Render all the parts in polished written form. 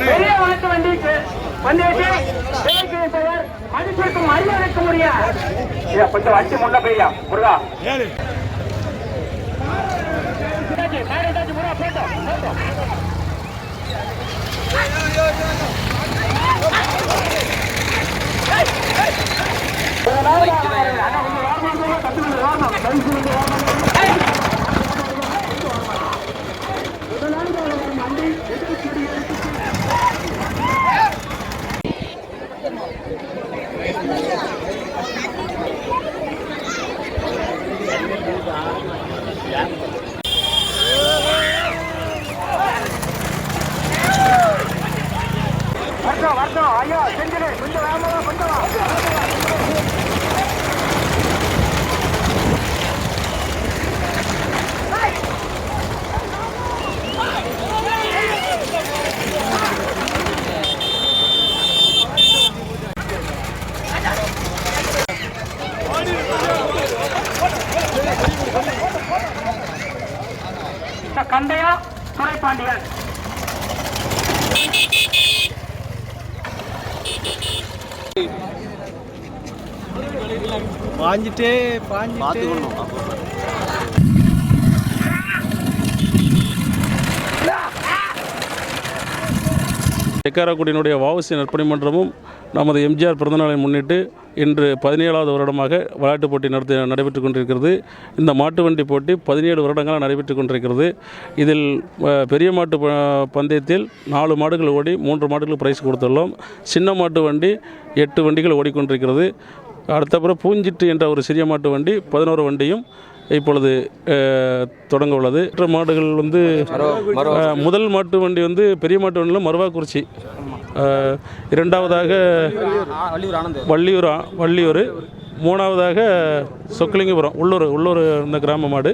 பெரிய மாட்டு வண்டி பெயர் மதிப்பிற்கும் மரியாதைக்கு முடியாது. கொஞ்சம் வண்டி முன்ன பெய்யா முருகா வரட்டும் ஐயா செஞ்சிரு கொஞ்சம் வேகமா கொஞ்சம் கண்டையா துரைப்பாண்டியன் பாஞ்சிட்டே எக்காரக்குடியினுடைய வஉசி நற்பணி மன்றமும் நமது எம்ஜிஆர் பிறந்தநாளை முன்னிட்டு இன்று 17வது வருடமாக விளையாட்டுப் போட்டி நடைபெற்று கொண்டிருக்கிறது. இந்த மாட்டு வண்டி போட்டி 17 வருடங்களாக நடைபெற்று கொண்டிருக்கிறது. இதில் பெரிய மாட்டு பந்தயத்தில் 4 மாடுகள் ஓடி 3 மாடுகளுக்கு பிரைஸ் கொடுத்துள்ளோம். சின்ன மாட்டு வண்டி 8 வண்டிகள் ஓடிக்கொண்டிருக்கிறது. அடுத்தப்புறம் பூஞ்சிட்டு என்ற ஒரு சிறிய மாட்டு வண்டி 11 வண்டியும் இப்பொழுது தொடங்க உள்ளது. மற்ற மாடுகள் முதல் மாட்டு வண்டி பெரிய மாட்டு வண்டியில் மருவாக்குறிச்சி, இரண்டாவதாக வள்ளியூர், மூணாவதாக சொக்கலிங்கபுரம் உள்ளூர் இந்த கிராம மாடு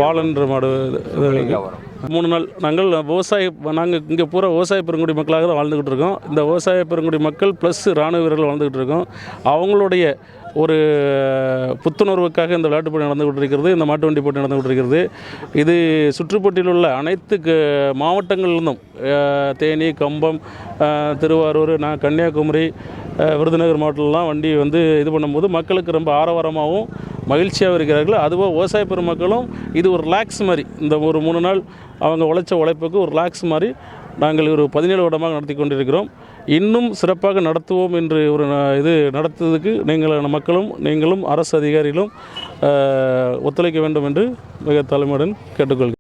பாலன்ற மாடு. 3 நாள் நாங்கள் இங்கே பூரா விவசாய பெருங்குடி மக்களாக தான் வாழ்ந்துக்கிட்டு இருக்கோம். இந்த விவசாய பெருங்குடி மக்கள் ப்ளஸ் இராணுவ வீரர்கள் வாழ்ந்துக்கிட்டு இருக்கோம். அவங்களுடைய ஒரு புத்துணர்வுக்காக இந்த விளையாட்டு போட்டி நடந்து கொண்டிருக்கிறது. இந்த மாட்டு வண்டி போட்டி நடந்து கொண்டிருக்கிறது. இது சுற்றுப்பட்டியில் உள்ள அனைத்து மாவட்டங்களிலிருந்தும் தேனி, கம்பம், திருவாரூர், கன்னியாகுமரி, விருதுநகர் மாவட்டத்திலலாம் வண்டி இது பண்ணும்போது மக்களுக்கு ரொம்ப ஆரவாரமாகவும் மகிழ்ச்சியாக இருக்கிறார்கள். அதுபோல் விவசாய பெருமக்களும் இது ஒரு ரிலாக்ஸ் மாதிரி, இந்த ஒரு 3 நாள் அவங்க உழைச்ச உழைப்புக்கு ஒரு ரிலாக்ஸ் மாதிரி நாங்கள் ஒரு 17 வருடமாக நடத்தி கொண்டிருக்கிறோம். இன்னும் சிறப்பாக நடத்துவோம் என்று ஒரு இது நடத்துவதற்கு நீங்களும் அரசு அதிகாரிகளும் ஒத்துழைக்க வேண்டும் என்று மிக தலைமையுடன் கேட்டுக்கொள்கிறேன்.